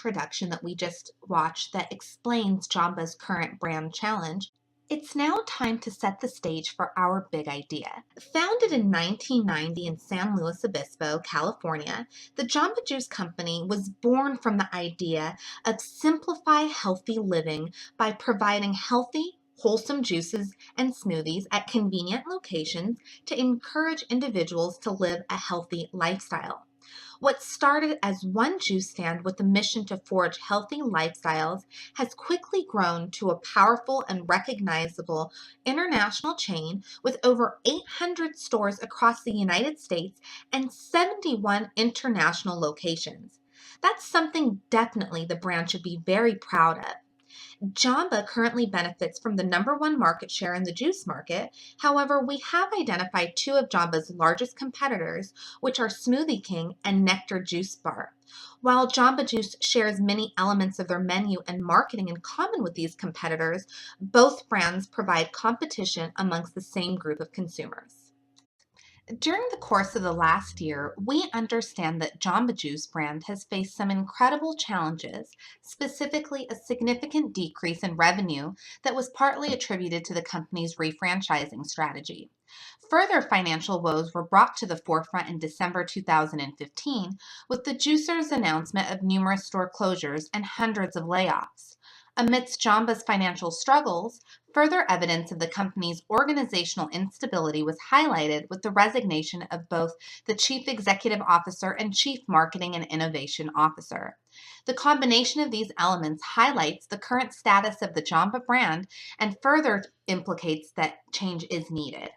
introduction that we just watched that explains Jamba's current brand challenge, it's now time to set the stage for our big idea. Founded in 1990 in San Luis Obispo, California, the Jamba Juice Company was born from the idea of simplify healthy living by providing healthy, wholesome juices and smoothies at convenient locations to encourage individuals to live a healthy lifestyle. What started as one juice stand with a mission to forge healthy lifestyles has quickly grown to a powerful and recognizable international chain with over 800 stores across the United States and 71 international locations. That's something definitely the brand should be very proud of. Jamba currently benefits from the #1 market share in the juice market. However, we have identified two of Jamba's largest competitors, which are Smoothie King and Nectar Juice Bar. While Jamba Juice shares many elements of their menu and marketing in common with these competitors, both brands provide competition amongst the same group of consumers. During the course of the last year, we understand that Jamba Juice brand has faced some incredible challenges, specifically a significant decrease in revenue that was partly attributed to the company's refranchising strategy. Further financial woes were brought to the forefront in December 2015 with the juicer's announcement of numerous store closures and hundreds of layoffs. Amidst Jamba's financial struggles, further evidence of the company's organizational instability was highlighted with the resignation of both the Chief Executive Officer and Chief Marketing and Innovation Officer. The combination of these elements highlights the current status of the Jamba brand and further implicates that change is needed.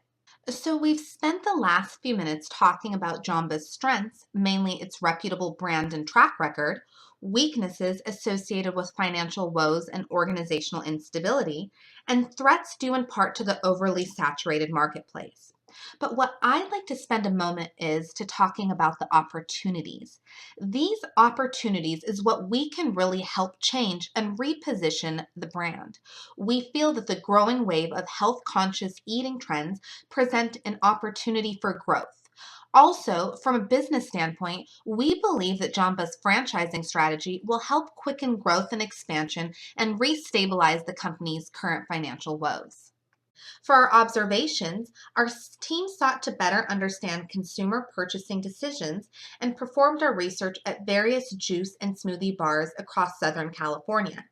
So, we've spent the last few minutes talking about Jamba's strengths, mainly its reputable brand and track record, weaknesses associated with financial woes and organizational instability, and threats due in part to the overly saturated marketplace. But what I'd like to spend a moment is to talking about the opportunities. These opportunities is what we can really help change and reposition the brand. We feel that the growing wave of health-conscious eating trends present an opportunity for growth. Also, from a business standpoint, we believe that Jamba's franchising strategy will help quicken growth and expansion and restabilize the company's current financial woes. For our observations, our team sought to better understand consumer purchasing decisions and performed our research at various juice and smoothie bars across Southern California.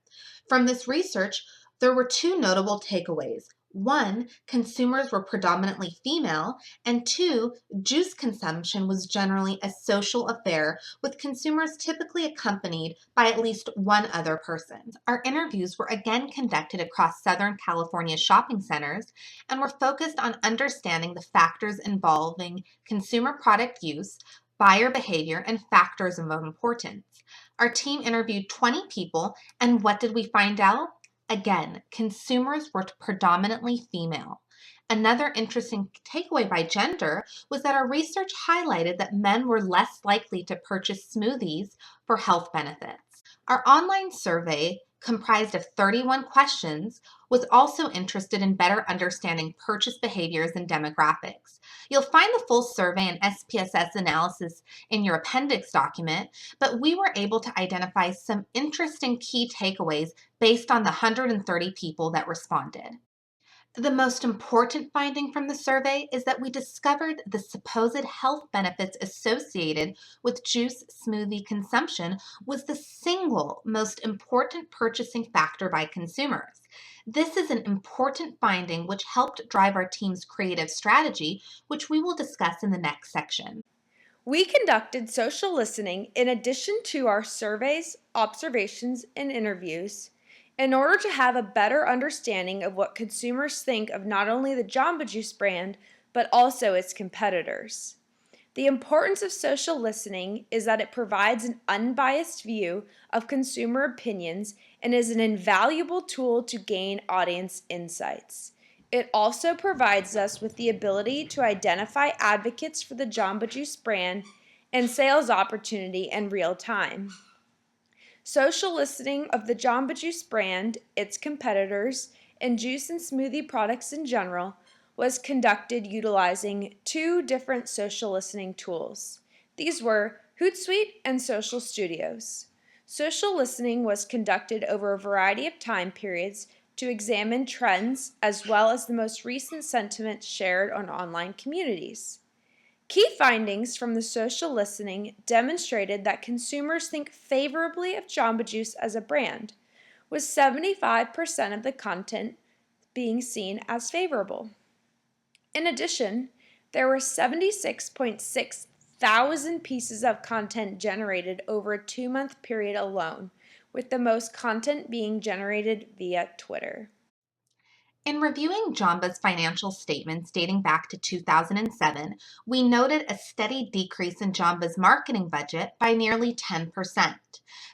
From this research, there were two notable takeaways. One, consumers were predominantly female, and two, juice consumption was generally a social affair, with consumers typically accompanied by at least one other person. Our interviews were again conducted across Southern California shopping centers and were focused on understanding the factors involving consumer product use, buyer behavior, and factors of importance. Our team interviewed 20 people, and what did we find out? Again, consumers were predominantly female. Another interesting takeaway by gender was that our research highlighted that men were less likely to purchase smoothies for health benefits. Our online survey, comprised of 31 questions, was also interested in better understanding purchase behaviors and demographics. You'll find the full survey and SPSS analysis in your appendix document, but we were able to identify some interesting key takeaways based on the 130 people that responded. The most important finding from the survey is that we discovered the supposed health benefits associated with juice smoothie consumption was the single most important purchasing factor by consumers. This is an important finding which helped drive our team's creative strategy, which we will discuss in the next section. We conducted social listening in addition to our surveys, observations, and interviews in order to have a better understanding of what consumers think of not only the Jamba Juice brand, but also its competitors. The importance of social listening is that it provides an unbiased view of consumer opinions and is an invaluable tool to gain audience insights. It also provides us with the ability to identify advocates for the Jamba Juice brand and sales opportunity in real time. Social listening of the Jamba Juice brand, its competitors, and juice and smoothie products in general was conducted utilizing two different social listening tools. These were Hootsuite and Social Studios. Social listening was conducted over a variety of time periods to examine trends as well as the most recent sentiments shared on online communities. Key findings from the social listening demonstrated that consumers think favorably of Jamba Juice as a brand, with 75% of the content being seen as favorable. In addition, there were 76.6 thousand pieces of content generated over a 2-month period alone, with the most content being generated via Twitter. In reviewing Jamba's financial statements dating back to 2007, we noted a steady decrease in Jamba's marketing budget by nearly 10%.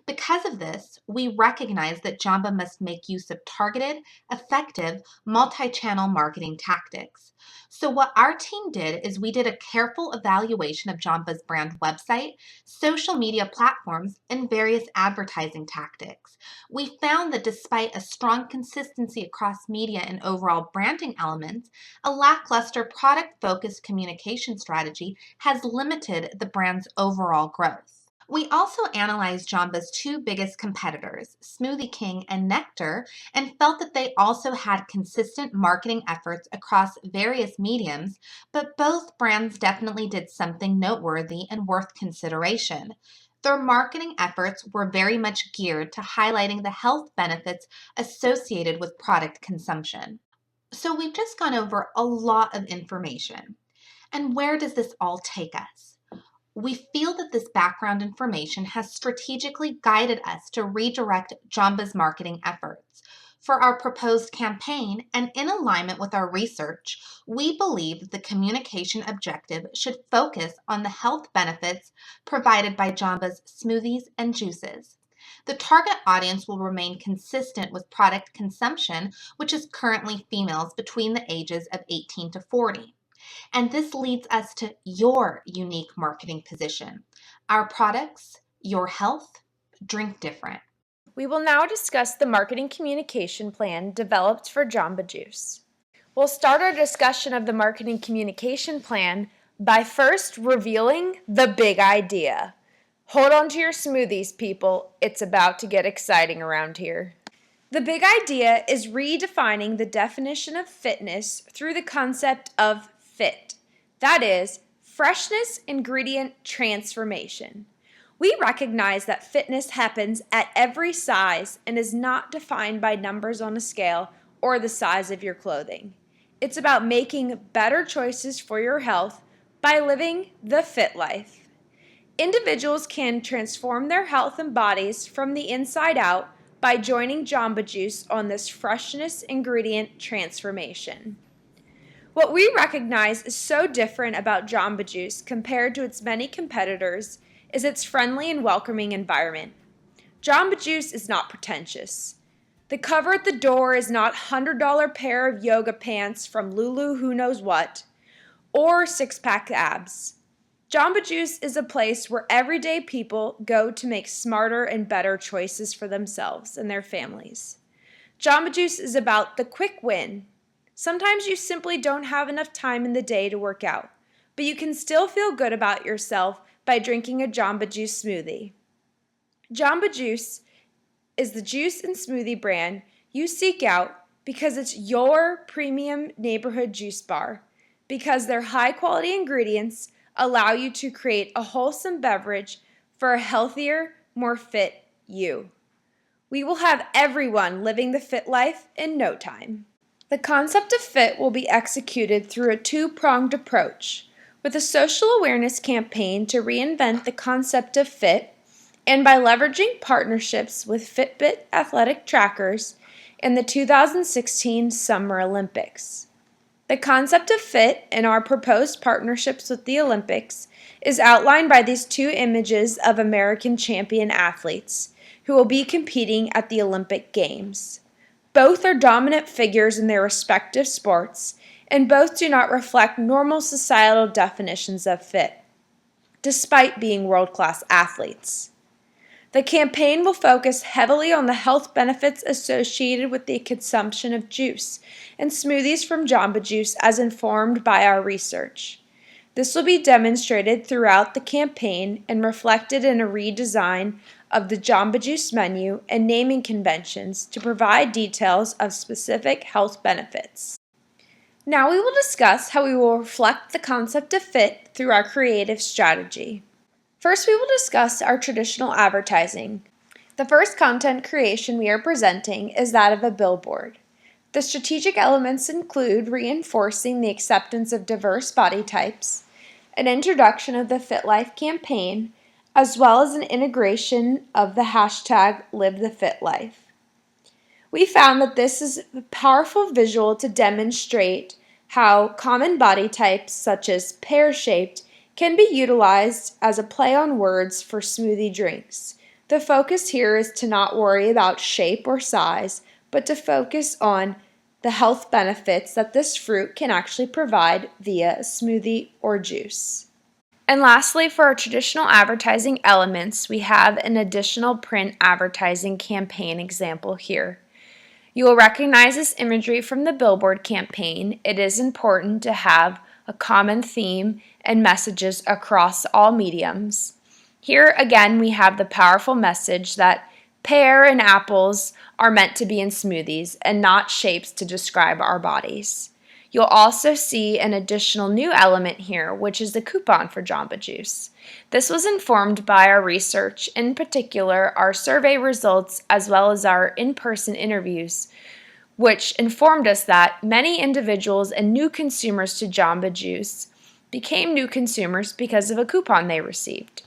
Because of this, we recognize that Jamba must make use of targeted, effective, multi-channel marketing tactics. So what our team did is we did a careful evaluation of Jamba's brand website, social media platforms, and various advertising tactics. We found that despite a strong consistency across media and overall branding elements, a lackluster product-focused communication strategy has limited the brand's overall growth. We also analyzed Jamba's two biggest competitors, Smoothie King and Nectar, and felt that they also had consistent marketing efforts across various mediums, but both brands definitely did something noteworthy and worth consideration. Their marketing efforts were very much geared to highlighting the health benefits associated with product consumption. So we've just gone over a lot of information. And where does this all take us? We feel that this background information has strategically guided us to redirect Jamba's marketing efforts. For our proposed campaign and in alignment with our research, we believe that the communication objective should focus on the health benefits provided by Jamba's smoothies and juices. The target audience will remain consistent with product consumption, which is currently females between the ages of 18 to 40. And this leads us to your unique marketing position. Our products, your health, drink different. We will now discuss the marketing communication plan developed for Jamba Juice. We'll start our discussion of the marketing communication plan by first revealing the big idea. Hold on to your smoothies, people. It's about to get exciting around here. The big idea is redefining the definition of fitness through the concept of FIT. That is, freshness ingredient transformation. We recognize that fitness happens at every size and is not defined by numbers on a scale or the size of your clothing. It's about making better choices for your health by living the fit life. Individuals can transform their health and bodies from the inside out by joining Jamba Juice on this freshness ingredient transformation. What we recognize is so different about Jamba Juice compared to its many competitors is its friendly and welcoming environment. Jamba Juice is not pretentious. The cover at the door is not $100 pair of yoga pants from Lulu who knows what, or six-pack abs. Jamba Juice is a place where everyday people go to make smarter and better choices for themselves and their families. Jamba Juice is about the quick win. Sometimes you simply don't have enough time in the day to work out, but you can still feel good about yourself by drinking a Jamba Juice smoothie. Jamba Juice is the juice and smoothie brand you seek out because it's your premium neighborhood juice bar, because their high-quality ingredients allow you to create a wholesome beverage for a healthier, more fit you. We will have everyone living the fit life in no time. The concept of fit will be executed through a two-pronged approach, with a social awareness campaign to reinvent the concept of fit, and by leveraging partnerships with Fitbit athletic trackers in the 2016 Summer Olympics. The concept of fit in our proposed partnerships with the Olympics is outlined by these two images of American champion athletes who will be competing at the Olympic Games. Both are dominant figures in their respective sports, and both do not reflect normal societal definitions of fit, despite being world-class athletes. The campaign will focus heavily on the health benefits associated with the consumption of juice and smoothies from Jamba Juice as informed by our research. This will be demonstrated throughout the campaign and reflected in a redesign of the Jamba Juice menu and naming conventions to provide details of specific health benefits. Now we will discuss how we will reflect the concept of fit through our creative strategy. First, we will discuss our traditional advertising. The first content creation we are presenting is that of a billboard. The strategic elements include reinforcing the acceptance of diverse body types, an introduction of the Fit Life campaign, as well as an integration of the hashtag #LiveTheFitLife. We found that this is a powerful visual to demonstrate how common body types, such as pear-shaped, can be utilized as a play on words for smoothie drinks. The focus here is to not worry about shape or size, but to focus on the health benefits that this fruit can actually provide via a smoothie or juice. And lastly, for our traditional advertising elements, we have an additional print advertising campaign example here. You will recognize this imagery from the billboard campaign. It is important to have a common theme and messages across all mediums. Here again, we have the powerful message that pear and apples are meant to be in smoothies and not shapes to describe our bodies. You'll also see an additional new element here, which is the coupon for Jamba Juice. This was informed by our research, in particular our survey results as well as our in-person interviews, which informed us that many individuals and new consumers to Jamba Juice became new consumers because of a coupon they received.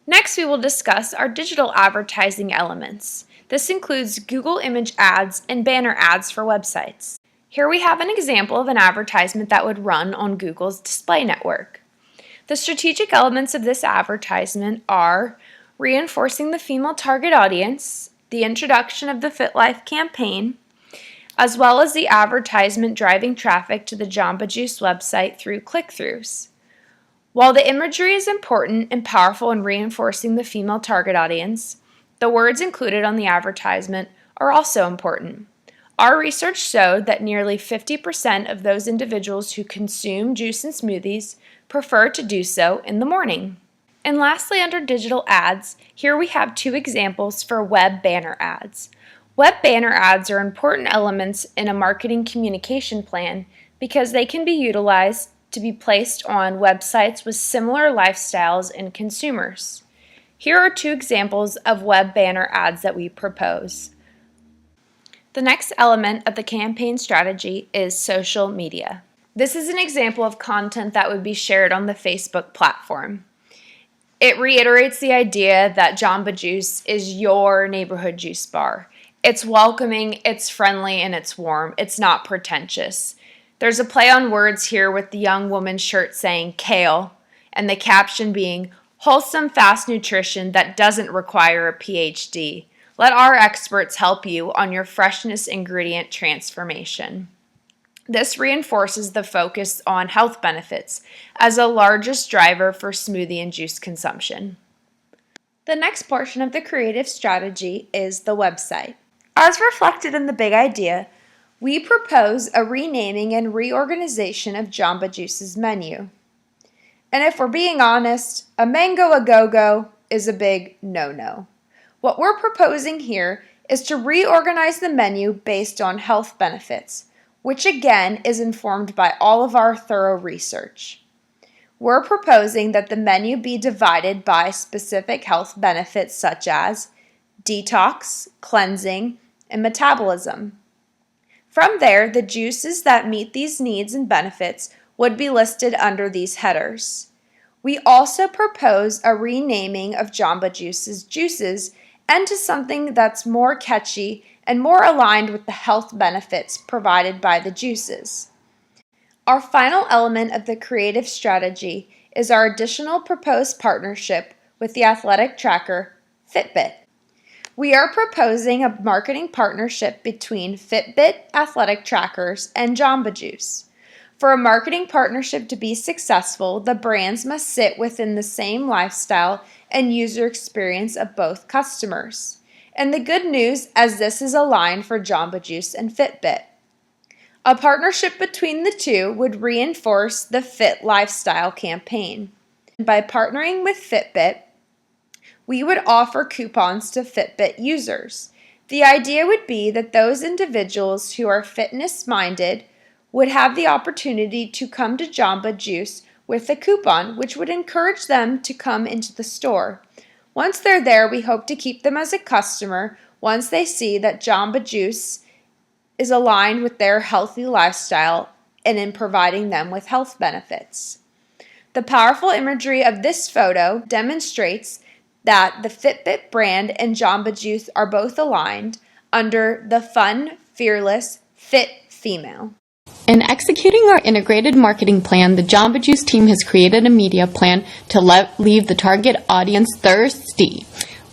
Next, we will discuss our digital advertising elements. This includes Google image ads and banner ads for websites. Here we have an example of an advertisement that would run on Google's display network. The strategic elements of this advertisement are reinforcing the female target audience, the introduction of the Fit Life campaign, as well as the advertisement driving traffic to the Jamba Juice website through click-throughs. While the imagery is important and powerful in reinforcing the female target audience, the words included on the advertisement are also important. Our research showed that nearly 50% of those individuals who consume juice and smoothies prefer to do so in the morning. And lastly, under digital ads, here we have two examples for web banner ads. Web banner ads are important elements in a marketing communication plan because they can be utilized to be placed on websites with similar lifestyles and consumers. Here are two examples of web banner ads that we propose. The next element of the campaign strategy is social media. This is an example of content that would be shared on the Facebook platform. It reiterates the idea that Jamba Juice is your neighborhood juice bar. It's welcoming, it's friendly, and it's warm. It's not pretentious. There's a play on words here with the young woman's shirt saying kale, and the caption being wholesome, fast nutrition that doesn't require a PhD. Let our experts help you on your freshness ingredient transformation. This reinforces the focus on health benefits as the largest driver for smoothie and juice consumption. The next portion of the creative strategy is the website. As reflected in the big idea, we propose a renaming and reorganization of Jamba Juice's menu. And if we're being honest, a mango a go-go is a big no-no. What we're proposing here is to reorganize the menu based on health benefits, which again is informed by all of our thorough research. We're proposing that the menu be divided by specific health benefits such as detox, cleansing, and metabolism. From there, the juices that meet these needs and benefits would be listed under these headers. We also propose a renaming of Jamba Juice's juices and to something that's more catchy and more aligned with the health benefits provided by the juices. Our final element of the creative strategy is our additional proposed partnership with the athletic tracker Fitbit. We are proposing a marketing partnership between Fitbit athletic trackers and Jamba Juice. For a marketing partnership to be successful, the brands must sit within the same lifestyle and user experience of both customers. And the good news, as this is aligned for Jamba Juice and Fitbit. A partnership between the two would reinforce the Fit Lifestyle campaign. By partnering with Fitbit, we would offer coupons to Fitbit users. The idea would be that those individuals who are fitness-minded would have the opportunity to come to Jamba Juice with a coupon, which would encourage them to come into the store. Once they're there, we hope to keep them as a customer once they see that Jamba Juice is aligned with their healthy lifestyle and in providing them with health benefits. The powerful imagery of this photo demonstrates that the Fitbit brand and Jamba Juice are both aligned under the fun, fearless, fit female. In executing our integrated marketing plan, the Jamba Juice team has created a media plan to leave the target audience thirsty.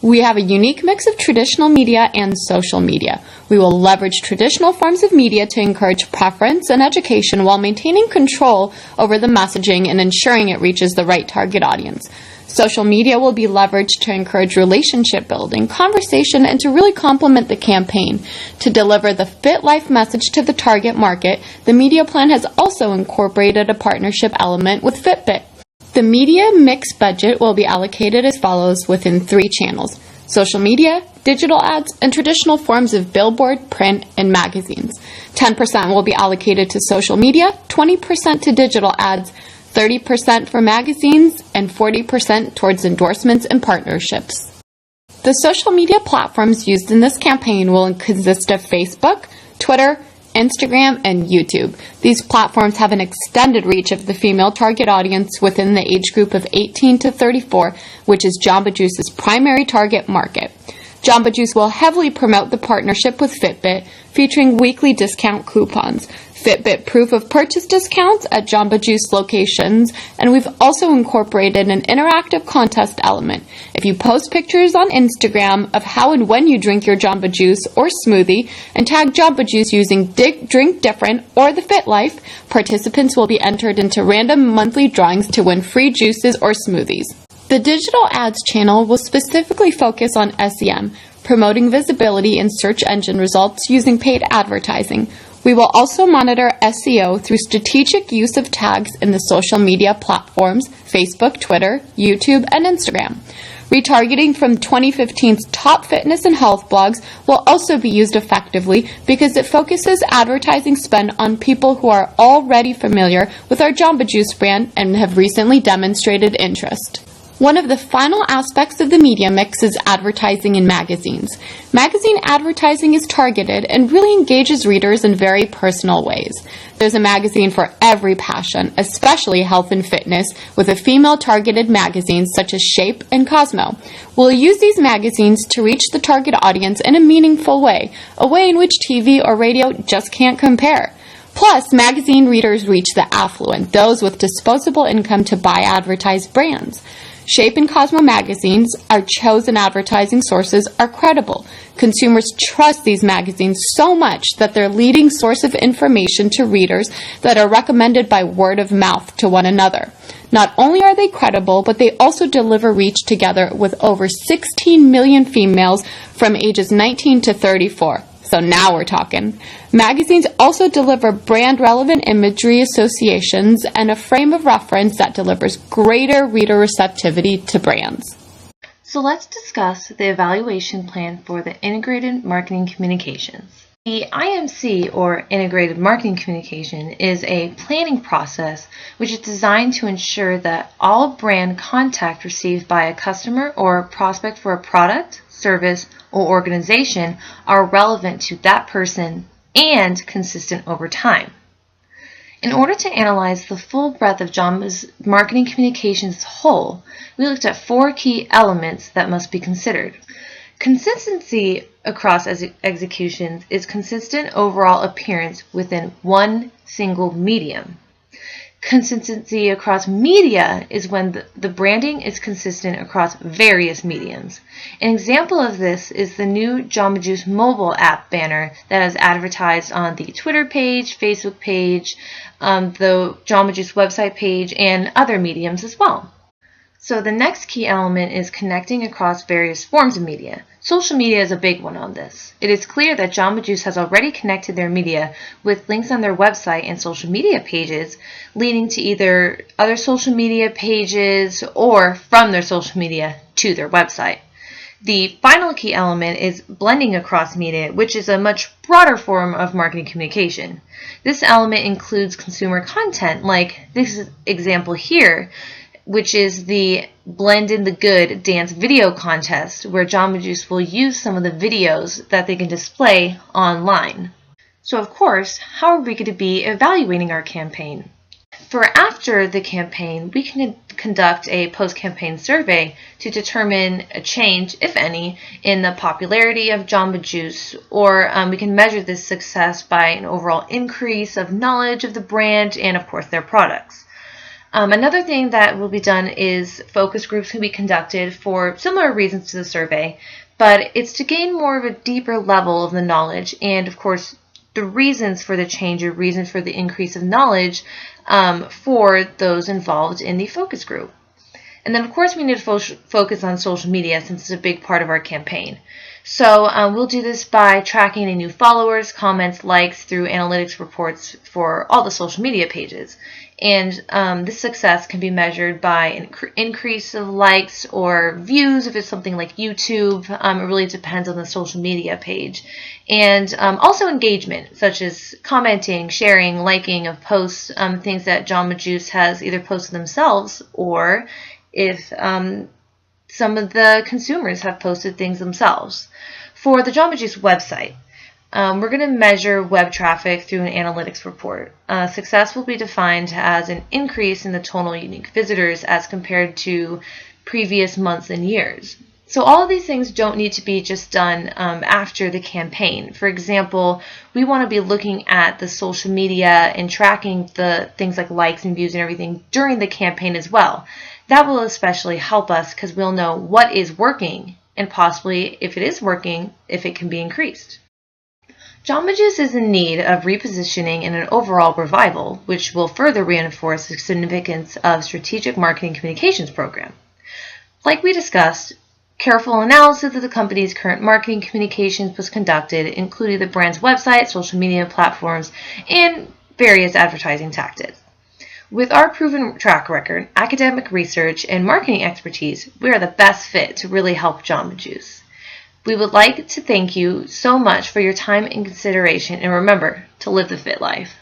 We have a unique mix of traditional media and social media. We will leverage traditional forms of media to encourage preference and education while maintaining control over the messaging and ensuring it reaches the right target audience. Social media will be leveraged to encourage relationship building, conversation, and to really complement the campaign. To deliver the Fit Life message to the target market, the media plan has also incorporated a partnership element with Fitbit. The media mix budget will be allocated as follows within 3 channels: social media, digital ads, and traditional forms of billboard, print, and magazines. 10% will be allocated to social media, 20% to digital ads, 30% for magazines, and 40% towards endorsements and partnerships. The social media platforms used in this campaign will consist of Facebook, Twitter, Instagram, and YouTube. These platforms have an extended reach of the female target audience within the age group of 18 to 34, which is Jamba Juice's primary target market. Jamba Juice will heavily promote the partnership with Fitbit, featuring weekly discount coupons, Fitbit proof of purchase discounts at Jamba Juice locations, and we've also incorporated an interactive contest element. If you post pictures on Instagram of how and when you drink your Jamba Juice or smoothie and tag Jamba Juice using Drink Different or the Fit Life, participants will be entered into random monthly drawings to win free juices or smoothies. The digital ads channel will specifically focus on SEM, promoting visibility in search engine results using paid advertising. We will also monitor SEO through strategic use of tags in the social media platforms, Facebook, Twitter, YouTube, and Instagram. Retargeting from 2015's top fitness and health blogs will also be used effectively because it focuses advertising spend on people who are already familiar with our Jamba Juice brand and have recently demonstrated interest. One of the final aspects of the media mix is advertising in magazines. Magazine advertising is targeted and really engages readers in very personal ways. There's a magazine for every passion, especially health and fitness, with a female-targeted magazines such as Shape and Cosmo. We'll use these magazines to reach the target audience in a meaningful way, a way in which TV or radio just can't compare. Plus, magazine readers reach the affluent, those with disposable income to buy advertised brands. Shape and Cosmo magazines, our chosen advertising sources, are credible. Consumers trust these magazines so much that they're leading source of information to readers that are recommended by word of mouth to one another. Not only are they credible, but they also deliver reach together with over 16 million females from ages 19 to 34. So now we're talking. Magazines also deliver brand-relevant imagery associations and a frame of reference that delivers greater reader receptivity to brands. So let's discuss the evaluation plan for the integrated marketing communications. The IMC, or Integrated Marketing Communication, is a planning process which is designed to ensure that all brand contact received by a customer or prospect for a product, service, or organization are relevant to that person and consistent over time. In order to analyze the full breadth of Jamba's marketing communications as a whole, we looked at 4 key elements that must be considered. Consistency across executions is consistent overall appearance within one single medium. Consistency across media is when the branding is consistent across various mediums. An example of this is the new Jamba Juice mobile app banner that is advertised on the Twitter page, Facebook page, the Jamba Juice website page, and other mediums as well. So the next key element is connecting across various forms of media. Social media is a big one on this. It is clear that Jamba Juice has already connected their media with links on their website and social media pages, leading to either other social media pages or from their social media to their website. The final key element is blending across media, which is a much broader form of marketing communication. This element includes consumer content, like this example here, which is the Blend in the Good dance video contest, where Jamba Juice will use some of the videos that they can display online. So of course, how are we going to be evaluating our campaign? For after the campaign, we can conduct a post-campaign survey to determine a change, if any, in the popularity of Jamba Juice, or we can measure this success by an overall increase of knowledge of the brand and, of course, their products. Another thing that will be done is focus groups can be conducted for similar reasons to the survey, but it's to gain more of a deeper level of the knowledge and, of course, the reasons for the change or reasons for the increase of knowledge for those involved in the focus group. And then, of course, we need to focus on social media since it's a big part of our campaign. So we'll do this by tracking any new followers, comments, likes through analytics reports for all the social media pages. And this success can be measured by an increase of likes or views if it's something like YouTube. It really depends on the social media page. And also engagement, such as commenting, sharing, liking of posts, things that Jamba Juice has either posted themselves or if some of the consumers have posted things themselves. For the Jamba Juice website, we're going to measure web traffic through an analytics report. Success will be defined as an increase in the total unique visitors as compared to previous months and years. So all of these things don't need to be just done after the campaign. For example, we want to be looking at the social media and tracking the things like likes and views and everything during the campaign as well. That will especially help us because we'll know what is working and possibly, if it is working, if it can be increased. Jamba Juice is in need of repositioning and an overall revival, which will further reinforce the significance of strategic marketing communications program. Like we discussed, careful analysis of the company's current marketing communications was conducted, including the brand's website, social media platforms, and various advertising tactics. With our proven track record, academic research, and marketing expertise, we are the best fit to really help Jamba Juice. We would like to thank you so much for your time and consideration, and remember to live the fit life.